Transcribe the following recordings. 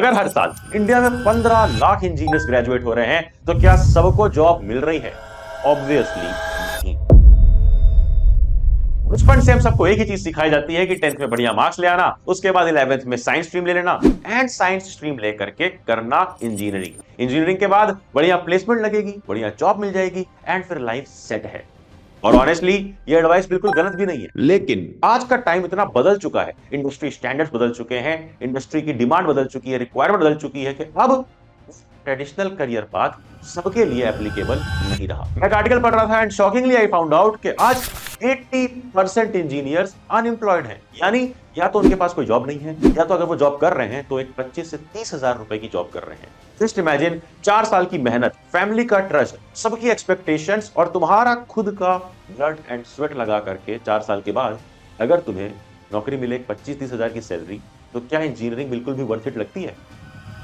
अगर हर साल इंडिया में 15 लाख इंजीनियर्स ग्रेजुएट हो रहे हैं तो क्या सबको जॉब मिल रही है? ऑब्वियसली नहीं। बचपन से हम सबको एक ही चीज सिखाई जाती है कि 10th में बढ़िया मार्क्स ले आना, उसके बाद 11th में साइंस स्ट्रीम ले लेना एंड साइंस स्ट्रीम ले करके करना इंजीनियरिंग। इंजीनियरिंग के बाद बढ़िया प्लेसमेंट लगेगी, बढ़िया जॉब मिल जाएगी एंड फिर लाइफ सेट है। और ऑनेस्टली ये एडवाइस बिल्कुल गलत भी नहीं है, लेकिन आज का टाइम इतना बदल चुका है, इंडस्ट्री स्टैंडर्ड्स बदल चुके हैं, इंडस्ट्री की डिमांड बदल चुकी है, रिक्वायरमेंट बदल चुकी है कि अब ट्रेडिशनल करियर पाथ सबके लिए एप्लीकेबल नहीं रहा। मैं एक आर्टिकल पढ़ रहा था and shockingly I found out कि आज 80% इंजीनियर्स अनएम्प्लॉयड हैं। यानी या तो उनके पास कोई जॉब नहीं है, या तो अगर वो जॉब कर रहे हैं तो एक 25 से 30 हजार रुपए की जॉब कर रहे हैं। जस्ट इमेजिन 4 साल की मेहनत, फैमिली का ट्रस्ट, सबकी एक्सपेक्टेशंस और तुम्हारा खुद का ब्लड एंड स्वेट लगा करके 4 साल के बाद अगर तुम्हें नौकरी मिले 25-30 हजार की सैलरी, तो क्या इंजीनियरिंग बिल्कुल भी वर्थ इट लगती है?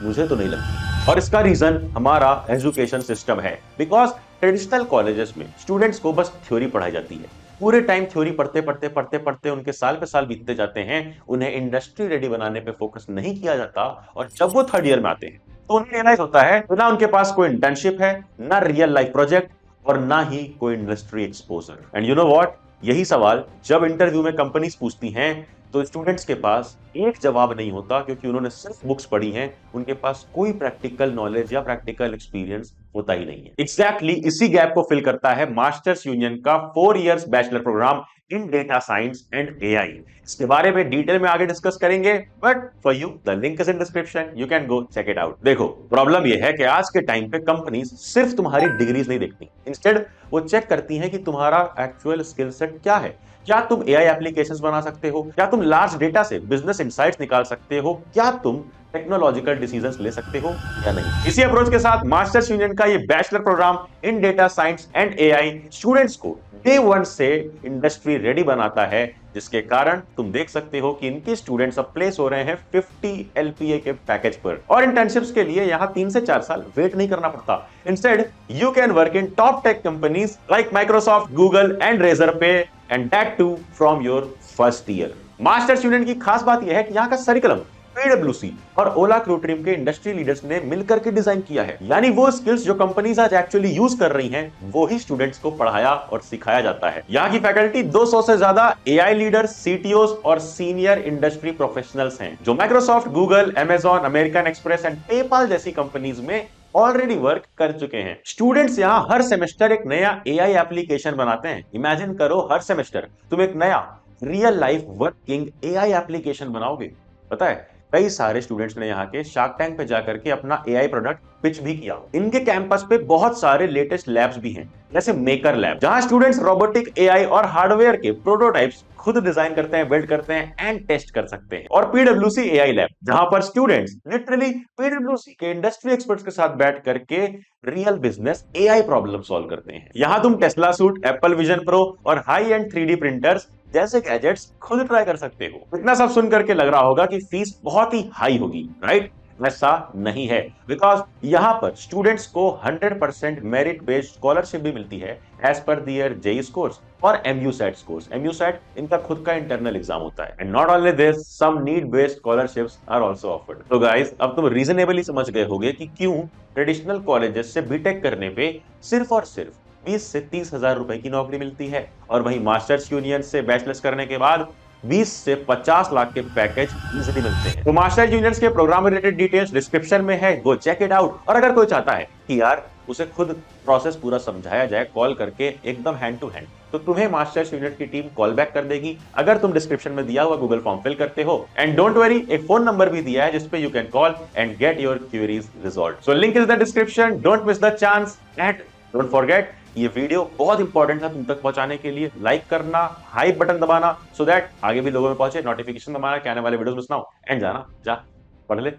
मुझे तो नहीं लगती। और इसका रीजन हमारा एजुकेशन सिस्टम है। बिकॉज ट्रेडिशनल कॉलेजेस में स्टूडेंट्स को बस थ्योरी पढ़ाई जाती है। पूरे टाइम थ्योरी पढ़ते पढ़ते पढ़ते पढ़ते उनके साल पे साल बीतते जाते हैं, उन्हें इंडस्ट्री रेडी बनाने पे फोकस नहीं किया जाता। और जब वो थर्ड ईयर में आते हैं तो उन्हें रियलाइज होता है ना उनके पास कोई इंटर्नशिप है, ना रियल लाइफ प्रोजेक्ट और ना ही कोई industry exposure. And you know what, यही सवाल जब इंटरव्यू में कंपनीज पूछती हैं तो स्टूडेंट्स के पास एक जवाब नहीं होता, क्योंकि उन्होंने सिर्फ बुक्स पढ़ी हैं, उनके पास कोई प्रैक्टिकल नॉलेज या प्रैक्टिकल एक्सपीरियंस होता ही नहीं है। एग्जैक्टली इसी गैप को फिल करता है मास्टर्स यूनियन का 4 years bachelor program in data science and AI. इसके बारे में डिटेल में आगे डिस्कस करेंगे, but for you the link is in description, you can go check it out. देखो, प्रॉब्लम यह है कि आज के टाइम पे कंपनीज सिर्फ तुम्हारी डिग्रीज नहीं देखती, इंस्टेड वो चेक करती हैं कि तुम्हारा एक्चुअल स्किल सेट क्या है। क्या तुम एआई एप्लीकेशंस बना सकते हो? क्या तुम लार्ज डेटा से बिजनेस इनसाइट्स निकाल सकते हो? क्या तुम टेक्नोलॉजिकल डिसीजंस ले सकते हो या नहीं? इसी अप्रोच के साथ मास्टर्स यूनियन का ये bachelor program in data science and AI students को डे 1 से इंडस्ट्री रेडी बनाता है, जिसके कारण तुम देख सकते हो कि इनके स्टूडेंट्स अब प्लेस हो रहे हैं 50 एलपीए के पैकेज पर। और इंटर्नशिप्स के लिए यहाँ 3 से 4 साल वेट नहीं करना पड़ता। Instead you can work in top tech companies like Microsoft, Google and Razorpay, and that too from your first year. Masters Union की खास बात यह है कि यहाँ का करिकुलम पीडब्ल्यूसी और ओला क्रूट्रीम के इंडस्ट्री लीडर्स ने मिलकर के डिजाइन किया है। यानी वो स्किल्स जो कंपनीज आज एक्चुअली यूज कर रही हैं, वो ही स्टूडेंट्स को पढ़ाया और सिखाया जाता है। यहाँ की फैकल्टी 200 से ज्यादा एआई लीडर्स, सीटीओस और सीनियर इंडस्ट्री प्रोफेशनल्स हैं, जो Microsoft, Google, Amazon, American express and PayPal जैसी कंपनीज में ऑलरेडी वर्क कर चुके हैं। स्टूडेंट्स यहाँ हर सेमेस्टर एक नया एआई एप्लीकेशन बनाते हैं। इमेजिन करो, हर सेमेस्टर तुम एक नया real life working AI application बनाओगे। पता है, कई सारे स्टूडेंट्स ने यहाँ के शार्क टैंक पे जाकर के अपना एआई प्रोडक्ट पिच भी किया। इनके कैंपस पे बहुत सारे लेटेस्ट लैब्स भी हैं, जैसे मेकर लैब, जहां स्टूडेंट्स रोबोटिक, एआई और हार्डवेयर के प्रोटोटाइप्स खुद डिजाइन करते हैं, बिल्ड करते हैं एंड टेस्ट कर सकते हैं। और पीडब्ल्यूसी एआई लैब, जहां पर स्टूडेंट्स लिटरली पीडब्ल्यूसी के इंडस्ट्री एक्सपर्ट्स के साथ बैठ करके real business AI problem solve करते हैं। यहाँ तुम Tesla suit, Apple vision pro और हाई एंड 3D प्रिंटर्स जैसे गैजेट्स खुद ट्राई कर सकते हो। इतना सब सुन करके लग रहा होगा कि फीस बहुत ही हाई होगी, राइट? वैसा नहीं है, बिकॉज यहाँ पर स्टूडेंट्स को 100% मेरिट बेस्ड स्कॉलरशिप भी मिलती है एज पर दियर जेई स्कोर्स और एमयूसेट स्कोर्स। एमयूसेट इनका खुद का इंटरनल एग्जाम होता है। And not only this, some need based scholarships are also offered. तो गाइस, अब तुम रीजनेबली समझ गए होगे कि क्यों ट्रेडिशनल कॉलेजेस से बीटेक करने पे सिर्फ और सिर्फ 20 से 30 हजार रुपए की नौकरी मिलती है, और वहीं मास्टर्स यूनियन से बैचलर्स करने के बाद 20 से 50 लाख के पैकेज इजीली मिलते हैं। तो मास्टर्स यूनियंस के प्रोग्राम रिलेटेड डिटेल्स डिस्क्रिप्शन में है, गो चेक इट आउट। और अगर कोई चाहता है कि यार उसे खुद प्रोसेस पूरा समझाया जाए कॉल करके एकदम हैंड टू हैंड, तो तुम्हें मास्टर्स यूनियन की टीम कॉल बैक कर देगी, अगर तुम डिस्क्रिप्शन में दिया हुआ गूगल फॉर्म फिल करते हो। एंड डोंट वरी, एक फोन नंबर भी दिया है जिसपे you can call and get your queries resolved. So link is the description, don't miss the chance and don't forget, ये वीडियो बहुत इंपॉर्टेंट था तुम तक पहुंचाने के लिए। लाइक करना, हाइप बटन दबाना, सो दैट आगे भी लोगों में पहुंचे, नोटिफिकेशन दबाना कि आने वाले वीडियोस मिस ना हो, एंड जाना, जा पढ़ ले।